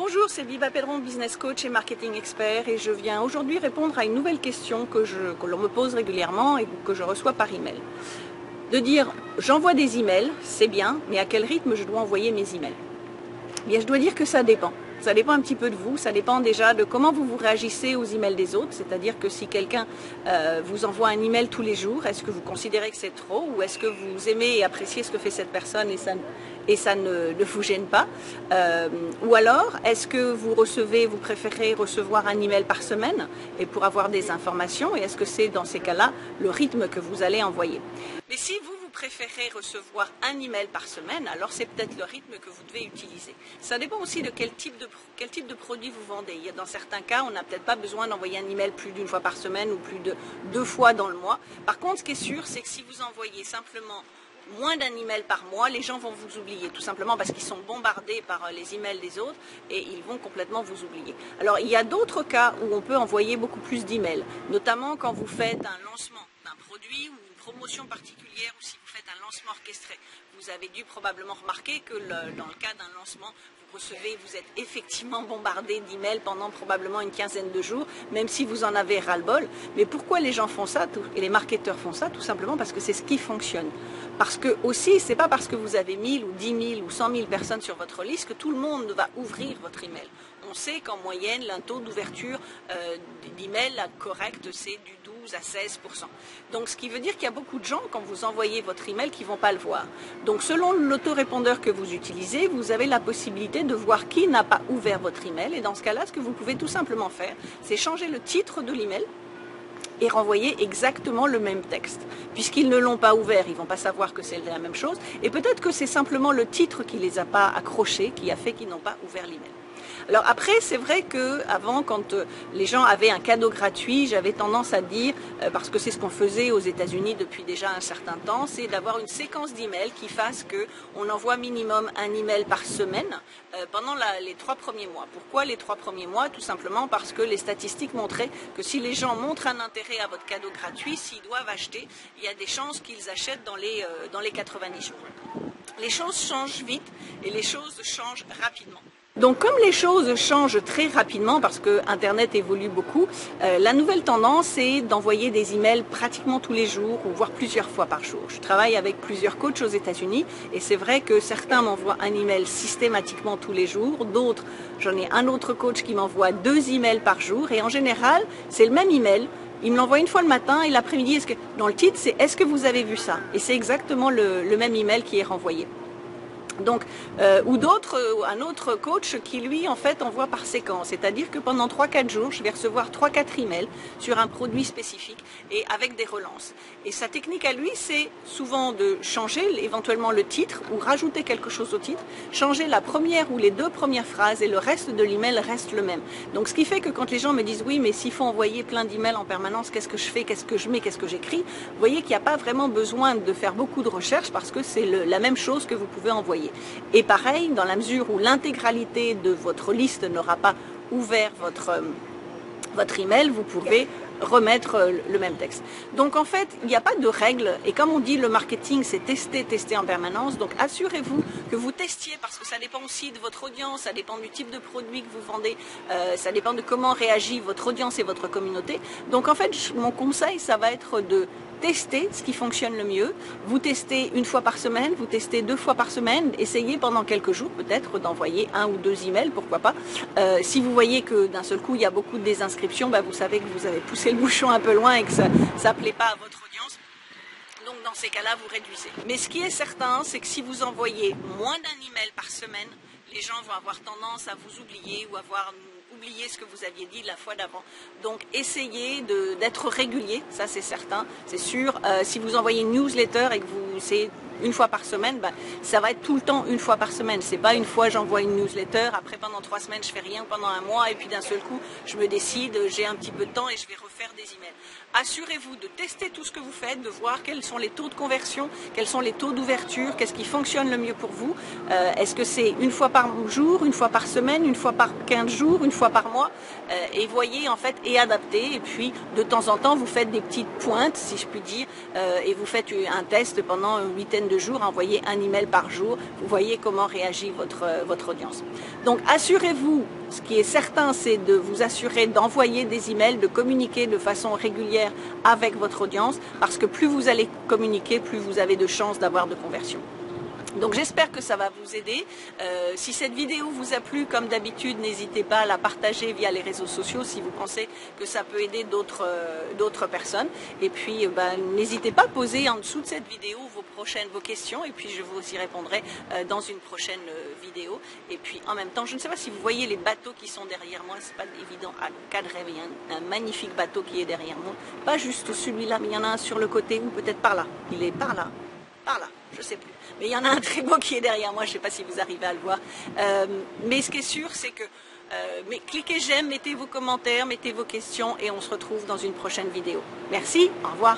Bonjour, c'est Viva Pedron, business coach et marketing expert, et je viens aujourd'hui répondre à une nouvelle question que l'on me pose régulièrement et que je reçois par email. De dire, j'envoie des emails, c'est bien, mais à quel rythme je dois envoyer mes emails? Bien, je dois dire que ça dépend. Ça dépend un petit peu de vous, ça dépend déjà de comment vous réagissez aux emails des autres, c'est-à-dire que si quelqu'un vous envoie un email tous les jours, est-ce que vous considérez que c'est trop, ou est-ce que vous aimez et appréciez ce que fait cette personne et ça ne vous gêne pas, ou alors est-ce que vous préférez recevoir un email par semaine et pour avoir des informations, et est-ce que c'est dans ces cas-là le rythme que vous allez envoyer? Mais si vous préférez recevoir un email par semaine, alors c'est peut-être le rythme que vous devez utiliser. Ça dépend aussi de quel type de produit vous vendez. Dans certains cas, on n'a peut-être pas besoin d'envoyer un email plus d'une fois par semaine ou plus de 2 fois dans le mois. Par contre, ce qui est sûr, c'est que si vous envoyez simplement moins d'un email par mois, les gens vont vous oublier, tout simplement parce qu'ils sont bombardés par les emails des autres et ils vont complètement vous oublier. Alors, il y a d'autres cas où on peut envoyer beaucoup plus d'emails, notamment quand vous faites un lancement d'un produit ou une promotion particulière, ou si vous faites un lancement orchestré. Vous avez dû probablement remarquer que dans le cas d'un lancement, vous êtes effectivement bombardé d'emails pendant probablement une quinzaine de jours, même si vous en avez ras-le-bol. Mais pourquoi les gens font ça et les marketeurs font ça? Tout simplement parce que c'est ce qui fonctionne. Parce que aussi, c'est pas parce que vous avez 1000 ou 10 000 ou 100 000 personnes sur votre liste que tout le monde va ouvrir votre email. On sait qu'en moyenne, le taux d'ouverture d'email correct, c'est du 12 à 16%. Donc, ce qui veut dire qu'il y a beaucoup de gens, quand vous envoyez votre email, qui ne vont pas le voir. Donc, selon l'autorépondeur que vous utilisez, vous avez la possibilité de voir qui n'a pas ouvert votre email. Et dans ce cas-là, ce que vous pouvez tout simplement faire, c'est changer le titre de l'email et renvoyer exactement le même texte. Puisqu'ils ne l'ont pas ouvert, ils ne vont pas savoir que c'est la même chose. Et peut-être que c'est simplement le titre qui ne les a pas accrochés, qui a fait qu'ils n'ont pas ouvert l'email. Alors après, c'est vrai qu'avant, quand les gens avaient un cadeau gratuit, j'avais tendance à dire, parce que c'est ce qu'on faisait aux États-Unis depuis déjà un certain temps, c'est d'avoir une séquence d'emails qui fasse qu'on envoie minimum un email par semaine pendant les 3 premiers mois. Pourquoi les 3 premiers mois? Tout simplement parce que les statistiques montraient que si les gens montrent un intérêt à votre cadeau gratuit, s'ils doivent acheter, il y a des chances qu'ils achètent dans les 90 jours. Les choses changent vite et les choses changent rapidement. Donc comme les choses changent très rapidement parce que Internet évolue beaucoup, la nouvelle tendance c'est d'envoyer des emails pratiquement tous les jours ou voire plusieurs fois par jour. Je travaille avec plusieurs coachs aux États-Unis et c'est vrai que certains m'envoient un email systématiquement tous les jours, d'autres, j'en ai un autre coach qui m'envoie 2 emails par jour et en général c'est le même email. Il me l'envoie une fois le matin et l'après-midi, dans le titre c'est « Est-ce que vous avez vu ça ?» Et c'est exactement le même email qui est renvoyé. Donc, ou un autre coach qui lui en fait envoie par séquence, c'est-à-dire que pendant 3-4 jours, je vais recevoir 3-4 emails sur un produit spécifique et avec des relances. Et sa technique à lui, c'est souvent de changer éventuellement le titre ou rajouter quelque chose au titre, changer la première ou les 2 premières phrases et le reste de l'email reste le même. Donc, ce qui fait que quand les gens me disent oui, mais s'il faut envoyer plein d'emails en permanence, qu'est-ce que je fais, qu'est-ce que je mets, qu'est-ce que j'écris, vous voyez qu'il n'y a pas vraiment besoin de faire beaucoup de recherches parce que c'est la même chose que vous pouvez envoyer. Et pareil, dans la mesure où l'intégralité de votre liste n'aura pas ouvert votre email, vous pouvez remettre le même texte. Donc en fait, il n'y a pas de règle et comme on dit, le marketing c'est tester en permanence. Donc assurez-vous que vous testiez parce que ça dépend aussi de votre audience, ça dépend du type de produit que vous vendez, ça dépend de comment réagit votre audience et votre communauté. Donc en fait, mon conseil, ça va être de testez ce qui fonctionne le mieux. Vous testez 1 fois par semaine, vous testez 2 fois par semaine. Essayez pendant quelques jours peut-être d'envoyer 1 ou 2 emails, pourquoi pas. Si vous voyez que d'un seul coup il y a beaucoup de désinscriptions, vous savez que vous avez poussé le bouchon un peu loin et que ça ne plaît pas à votre audience. Donc dans ces cas-là, vous réduisez. Mais ce qui est certain, c'est que si vous envoyez moins d'un email par semaine, les gens vont avoir tendance à vous oublier ou avoir oublié ce que vous aviez dit la fois d'avant. Donc essayez d'être régulier, ça c'est certain, c'est sûr. Si vous envoyez une newsletter et que c'est 1 fois par semaine, ça va être tout le temps 1 fois par semaine. C'est pas une fois j'envoie une newsletter, après pendant 3 semaines je fais rien, pendant 1 mois et puis d'un seul coup je me décide, j'ai un petit peu de temps et je vais refaire des emails. Assurez-vous de tester tout ce que vous faites, de voir quels sont les taux de conversion, quels sont les taux d'ouverture, qu'est-ce qui fonctionne le mieux pour vous. Est-ce que c'est 1 fois par jour, 1 fois par semaine, 1 fois par 15 jours, 1 fois par mois, et voyez en fait et adaptez. Et puis de temps en temps vous faites des petites pointes, si je puis dire, et vous faites un test pendant une huitaine de jours, envoyez un email par jour, vous voyez comment réagit votre audience. Donc assurez-vous, ce qui est certain, c'est de vous assurer d'envoyer des emails, de communiquer de façon régulière avec votre audience, parce que plus vous allez communiquer, plus vous avez de chances d'avoir de conversion. Donc j'espère que ça va vous aider. Si cette vidéo vous a plu, comme d'habitude, n'hésitez pas à la partager via les réseaux sociaux si vous pensez que ça peut aider d'autres personnes. Et puis n'hésitez pas à poser en dessous de cette vidéo vos questions, et puis je vous y répondrai dans une prochaine vidéo. Et puis en même temps, je ne sais pas si vous voyez les bateaux qui sont derrière moi, c'est pas évident à cadrer, mais il y a un magnifique bateau qui est derrière moi. Pas juste celui-là, mais il y en a un sur le côté, ou peut-être par là. Il est par là. Par là, je sais plus. Mais il y en a un très beau qui est derrière moi, je ne sais pas si vous arrivez à le voir. Mais ce qui est sûr, c'est que cliquez j'aime, mettez vos commentaires, mettez vos questions, et on se retrouve dans une prochaine vidéo. Merci, au revoir.